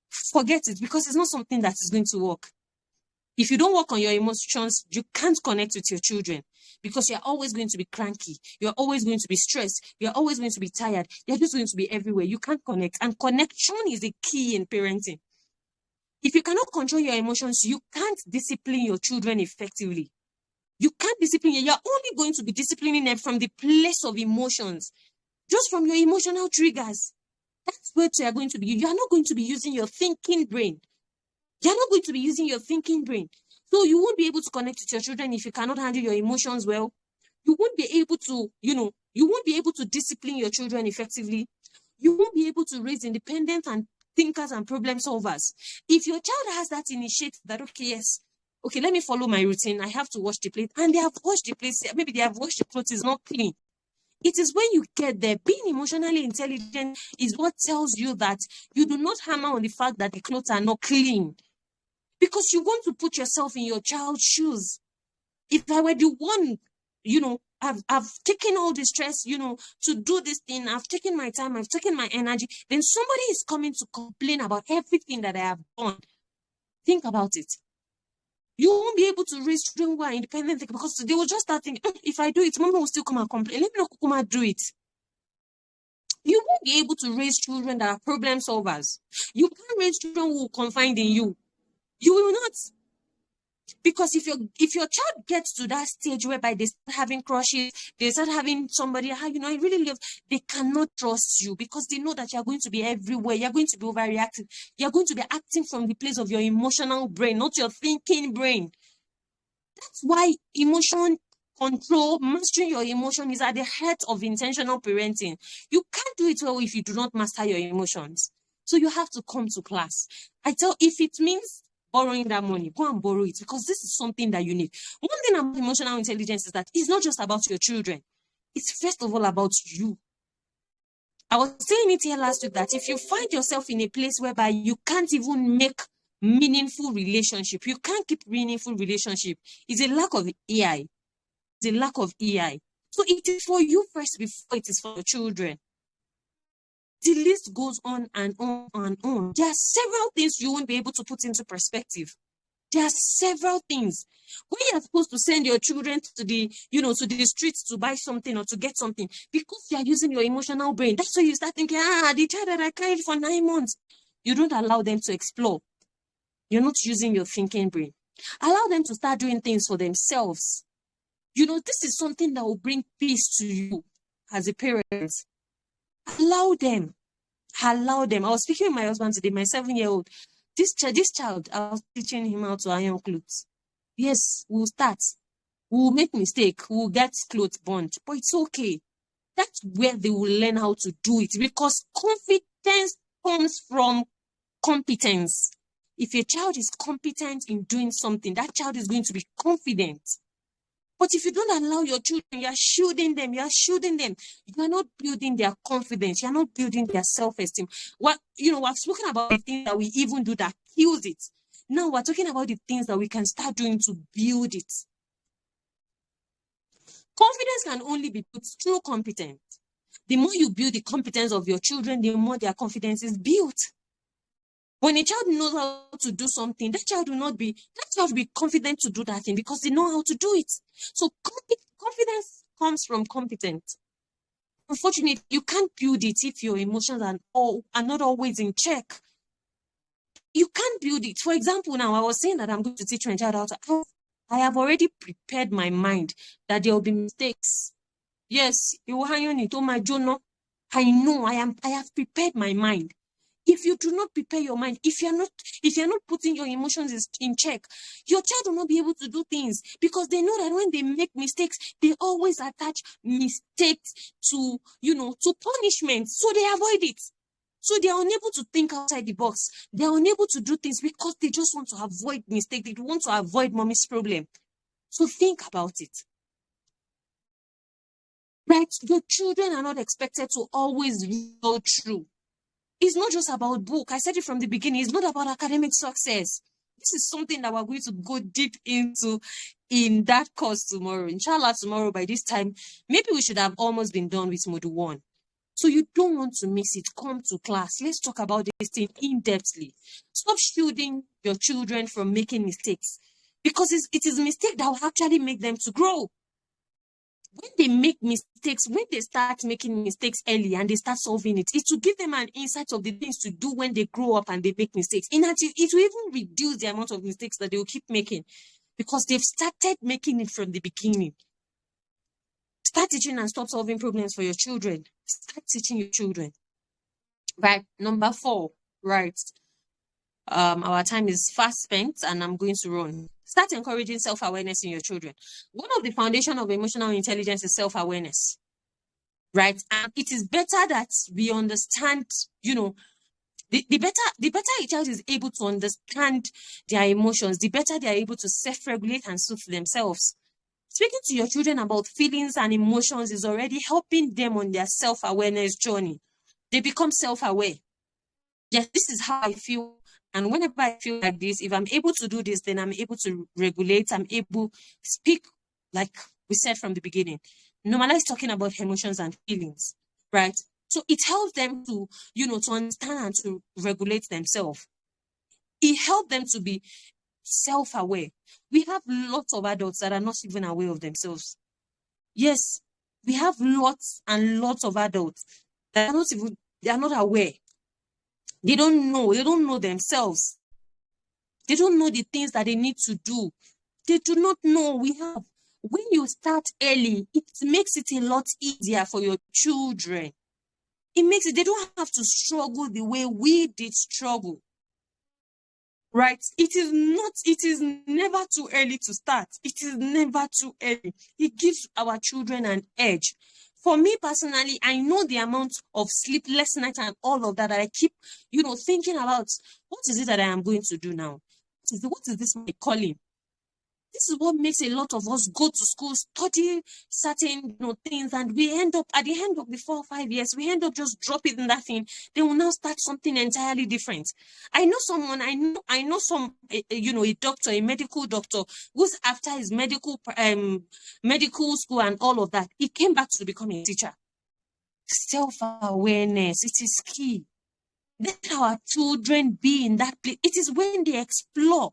Forget it, because it's not something that is going to work. If you don't work on your emotions, you can't connect with your children, because you're always going to be cranky. You're always going to be stressed. You're always going to be tired. You're just going to be everywhere. You can't connect. And connection is the key in parenting. If you cannot control your emotions, you can't discipline your children effectively. You can't discipline. You're only going to be disciplining them from the place of emotions, just from your emotional triggers. That's where you're going to be. You are not going to be using your thinking brain. You're not going to be using your thinking brain. So you won't be able to connect with your children if you cannot handle your emotions well. You won't be able to, you won't be able to discipline your children effectively. You won't be able to raise independent and thinkers and problem solvers. If your child has that initiative that, okay, yes, okay, let me follow my routine. I have to wash the plate. And they have washed the plate. Maybe they have washed the clothes. It's not clean. It is when you get there, being emotionally intelligent is what tells you that you do not hammer on the fact that the clothes are not clean, because you want to put yourself in your child's shoes. If I were the one, I've taken all the stress, to do this thing. I've taken my time. I've taken my energy. Then somebody is coming to complain about everything that I have done. Think about it. You won't be able to raise children who are independent, because they will just start thinking, if I do it, mama will still come and complain. Let me not come and do it. You won't be able to raise children that are problem solvers. You can't raise children who will confide in you. You will not. Because if your child gets to that stage whereby they start having crushes, they start having somebody, I really love, they cannot trust you, because they know that you're going to be everywhere. You're going to be overreactive. You're going to be acting from the place of your emotional brain, not your thinking brain. That's why emotion control, mastering your emotion, is at the heart of intentional parenting. You can't do it well if you do not master your emotions. So you have to come to class. If it means borrowing that money, go and borrow it, because this is something that you need. One thing about emotional intelligence is that it's not just about your children. It's first of all about you. I was saying it here last week that if you find yourself in a place whereby you can't even make meaningful relationship, you can't keep meaningful relationship, it's a lack of EI. It's a lack of EI. So it is for you first before it is for your children. The list goes on and on and on. There are several things you won't be able to put into perspective. There are several things. When you're supposed to send your children to the streets to buy something or to get something, because you are using your emotional brain, that's why you start thinking, the child that I carried for 9 months. You don't allow them to explore. You're not using your thinking brain. Allow them to start doing things for themselves. This is something that will bring peace to you as a parent. Allow them. I was speaking with my husband today, my 7-year-old. This child, I was teaching him how to iron clothes. Yes, we'll start. We'll make mistake. We'll get clothes burnt. But it's okay. That's where they will learn how to do it, because confidence comes from competence. If a child is competent in doing something, that child is going to be confident. But if you don't allow your children, you're shielding them. You are not building their confidence. You're not building their self-esteem. We've spoken about the things that we even do that kills it. Now we're talking about the things that we can start doing to build it. Confidence can only be built through competence. The more you build the competence of your children, the more their confidence is built. When a child knows how to do something, that child will be confident to do that thing because they know how to do it. So confidence comes from competence. Unfortunately, you can't build it if your emotions are not always in check. You can't build it. For example, now I was saying that I'm going to teach my child how to. I have already prepared my mind that there will be mistakes. Yes, you will hang on it. Oh my journal. I know I have prepared my mind. If you do not prepare your mind, if you're not putting your emotions in check, your child will not be able to do things because they know that when they make mistakes, they always attach mistakes to punishment. So they avoid it. So they are unable to think outside the box. They are unable to do things because they just want to avoid mistake. They want to avoid mommy's problem. So think about it. Right? Your children are not expected to always go through. It's not just about book. I said it from the beginning. It's not about academic success. This is something that we're going to go deep into in that course tomorrow. Inshallah, tomorrow by this time, maybe we should have almost been done with module 1. So you don't want to miss it. Come to class. Let's talk about this thing in-depthly. Stop shielding your children from making mistakes because it is a mistake that will actually make them to grow. When they make mistakes, when they start making mistakes early and they start solving it, it will give them an insight of the things to do when they grow up and they make mistakes. It will even reduce the amount of mistakes that they will keep making because they've started making it from the beginning. Start teaching and stop solving problems for your children. Start teaching your children. Right. Number 4, right. Our time is fast spent and I'm going to run. Start encouraging self-awareness in your children. One of the foundation of emotional intelligence is self-awareness, right? And it is better that we understand, the better a child is able to understand their emotions, the better they are able to self-regulate and soothe themselves. Speaking to your children about feelings and emotions is already helping them on their self-awareness journey. They become self-aware. Yes, this is how I feel. And whenever I feel like this, if I'm able to do this, then I'm able to regulate. I'm able to speak, like we said from the beginning. Normalize talking about emotions and feelings, right? So it helps them to, to understand and to regulate themselves. It helps them to be self-aware. We have lots of adults that are not even aware of themselves. Yes, we have lots and lots of adults that they are not aware. They don't know themselves. They don't know the things that they need to do. They do not know. When you start early, it makes it a lot easier for your children. They don't have to struggle the way we did struggle. Right? It is never too early to start. It is never too early. It gives our children an edge. For me personally, I know the amount of sleepless nights and all of that I keep, thinking about. What is it that I am going to do now? What is this my calling? This is what makes a lot of us go to school, study certain things, and we end up at the end of the 4 or 5 years, we end up just dropping that thing. They will now start something entirely different. I know some a doctor, a medical doctor, who's after his medical school and all of that, he came back to become a teacher. Self-awareness, it is key. Let our children be in that place. It is when they explore.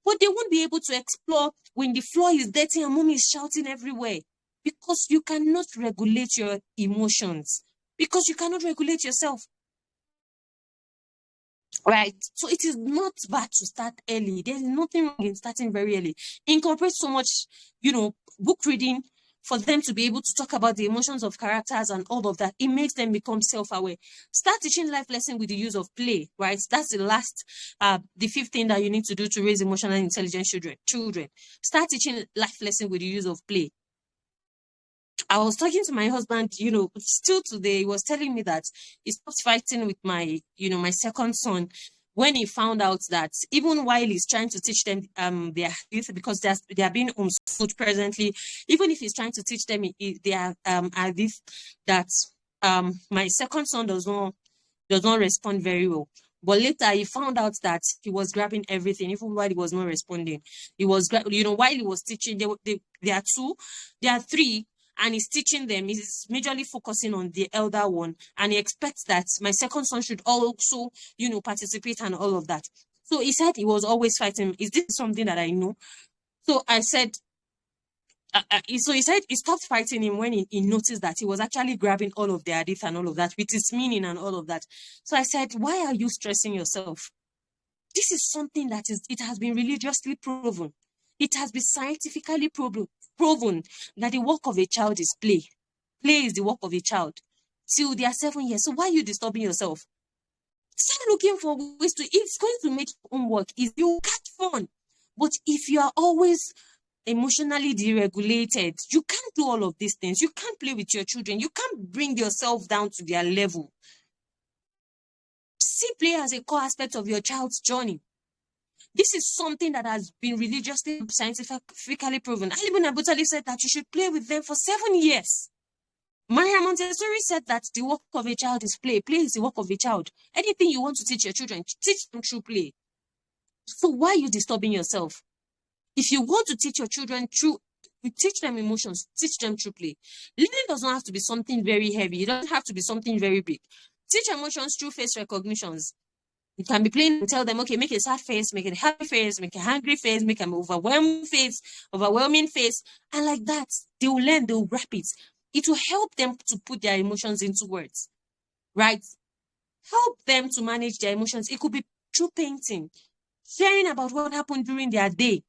But they won't be able to explore when the floor is dirty and mommy is shouting everywhere. Because you cannot regulate your emotions. Because you cannot regulate yourself. Right? So it is not bad to start early. There's nothing wrong in starting very early. Incorporate so much, book reading for them to be able to talk about the emotions of characters and all of that. It makes them become self-aware. Start teaching life lesson with the use of play, right? That's the 5th thing that you need to do to raise emotional intelligent children. Start teaching life lesson with the use of play. I was talking to my husband, still today, he was telling me that he stopped fighting with my second son when he found out that even while he's trying to teach them their youth, because they are being homeschooled presently, even if he's trying to teach them they are this that my second son does not respond very well. But later he found out that he was grabbing everything, even while he was not responding. He was while he was teaching, there are 3 and he's teaching them, he's majorly focusing on the elder one, and he expects that my second son should also, participate and all of that. So he said he was always fighting. Is this something that I know? So I said, so he said he stopped fighting him when he noticed that he was actually grabbing all of the hadith and all of that with his meaning and all of that. So I said, why are you stressing yourself? This is something that it has been religiously proven. It has been scientifically proven that the work of a child is play. Play is the work of a child till they are 7 years. So why are you disturbing yourself? Start looking for ways to, it's going to make your own work easy. You catch fun. But if you are always emotionally deregulated, you can't do all of these things. You can't play with your children. You can't bring yourself down to their level. See play as a core aspect of your child's journey. This is something that has been religiously, scientifically proven. Ali ibn Abu Talib said that you should play with them for 7 years. Maria Montessori said that the work of a child is play. Play is the work of a child. Anything you want to teach your children, teach them through play. So why are you disturbing yourself? If you want to teach your children through, you teach them emotions, teach them through play. Learning does not have to be something very heavy. It doesn't have to be something very big. Teach emotions through face recognitions. You can be playing and tell them, okay, make a sad face, make a happy face, make a hungry face, make an overwhelming face, and like that, they will learn, they will wrap it. It will help them to put their emotions into words, right? Help them to manage their emotions. It could be through painting, sharing about what happened during their day,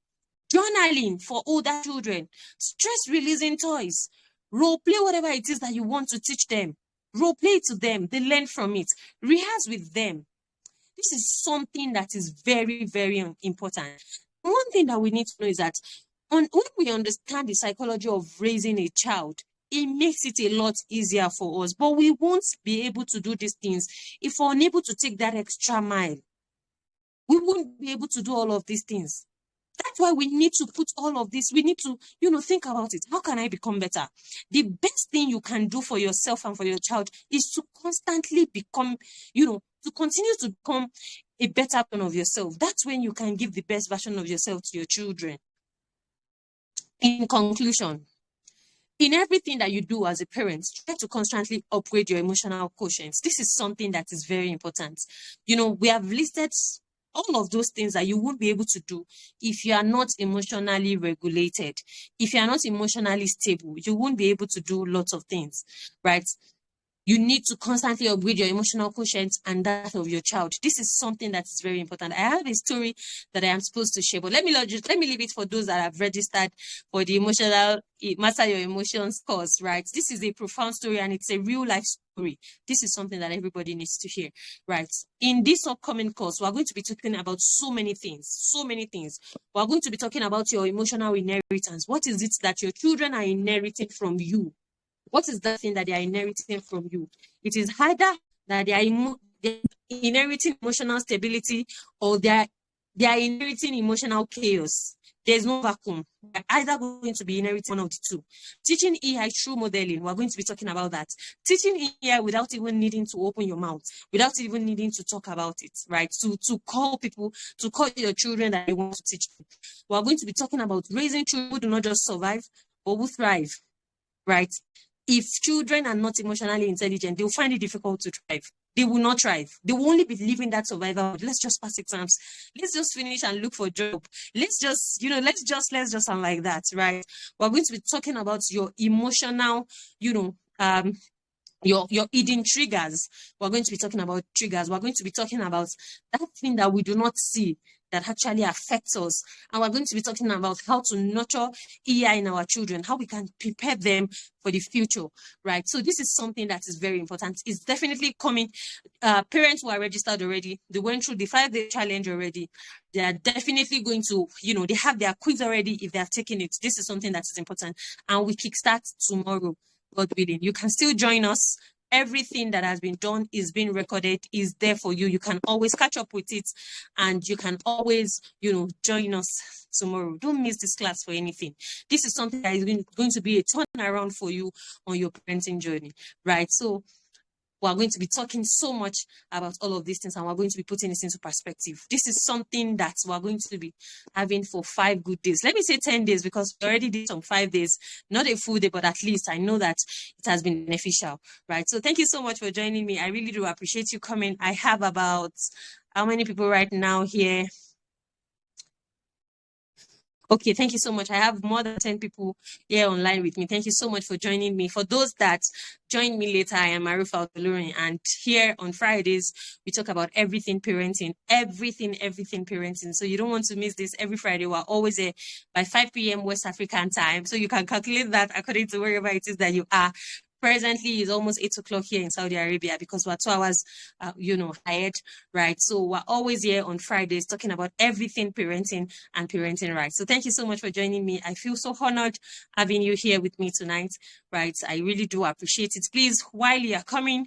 journaling for older children, stress-releasing toys, role play whatever it is that you want to teach them. Role play to them, they learn from it. Rehearse with them. This is something that is very, very important. One thing that we need to know is that when we understand the psychology of raising a child, it makes it a lot easier for us. But we won't be able to do these things if we're unable to take that extra mile. We won't be able to do all of these things. That's why we need to put all of this. We need to, think about it. How can I become better? The best thing you can do for yourself and for your child is to constantly become, to continue to become a better version of yourself. That's when you can give the best version of yourself to your children. In conclusion, in everything that you do as a parent, try to constantly upgrade your emotional quotient. This is something that is very important. We have listed all of those things that you won't be able to do if you are not emotionally regulated. If you are not emotionally stable, you won't be able to do lots of things, right? You need to constantly upgrade your emotional quotient and that of your child. This is something that is very important. I have a story that I am supposed to share, but let me leave it for those that have registered for the emotional master your emotions course, right? This is a profound story and it's a real life story. This is something that everybody needs to hear, right? In this upcoming course, we're going to be talking about so many things. We're going to be talking about your emotional inheritance. What is it that your children are inheriting from you? What is that thing that they are inheriting from you? It is either that they are inheriting emotional stability or they are inheriting emotional chaos. There's no vacuum. They're either going to be inheriting one of the two. Teaching EI through modeling, we're going to be talking about that. Teaching EI without even needing to open your mouth, without even needing to talk about it, right? To call your children that you want to teach them. We're going to be talking about raising children who do not just survive, but who thrive, right? If children are not emotionally intelligent, they'll find it difficult to thrive. They will not thrive. They will only be living that survival. Let's just pass exams. Let's just finish and look for a job. Let's just and like that, right? We're going to be talking about your emotional, your hidden triggers. We're going to be talking about triggers. We're going to be talking about that thing that we do not see that actually affects us. And we're going to be talking about how to nurture EI in our children, how we can prepare them for the future, right? So this is something that is very important. It's definitely coming. Parents who are registered already, they went through the 5-day challenge already. They are definitely going to, they have their quiz already if they have taken it. This is something that is important. And we kickstart tomorrow, God willing. You can still join us. Everything that has been done is being recorded, is there for you. You can always catch up with it and you can always, join us tomorrow. Don't miss this class for anything. This is something that is going to be a turnaround for you on your parenting journey, right? So we're going to be talking so much about all of these things, and we're going to be putting this into perspective. This is something that we're going to be having for 5 good days. Let me say 10 days, because we already did some 5 days, not a full day, but at least I know that it has been beneficial, right? So thank you so much for joining me. I really do appreciate you coming. I have about, how many people right now here? Okay, thank you so much. I have more than 10 people here online with me. Thank you so much for joining me. For those that joined me later, I am Marifa Olurin, and here on Fridays, we talk about everything parenting, everything parenting. So you don't want to miss this. Every Friday, we're always here by 5 p.m. West African time. So you can calculate that according to wherever it is that you are. Presently, it's almost 8 o'clock here in Saudi Arabia, because we're 2 hours, ahead, right? So we're always here on Fridays talking about everything parenting and parenting rights. So thank you so much for joining me. I feel so honored having you here with me tonight, right? I really do appreciate it. Please, while you are coming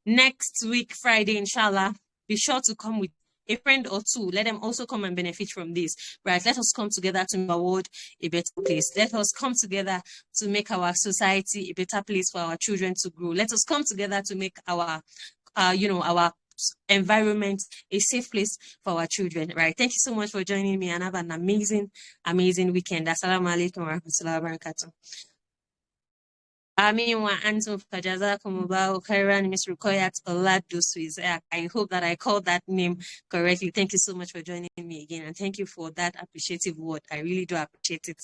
next week, Friday, inshallah, be sure to come with a friend or two. Let them also come and benefit from this, right? Let us come together to make our world a better place. Let us come together to make our society a better place for our children to grow. Let us come together to make our our environment a safe place for our children, right? Thank you so much for joining me, and have an amazing weekend. Assalamu alaikum wa rahmatullahi wa barakatuh. Amin wa antum fajazakumullahu khairan, Miss Rukoyat Oladusu. I hope that I called that name correctly. Thank you so much for joining me again, and thank you for that appreciative word. I really do appreciate it.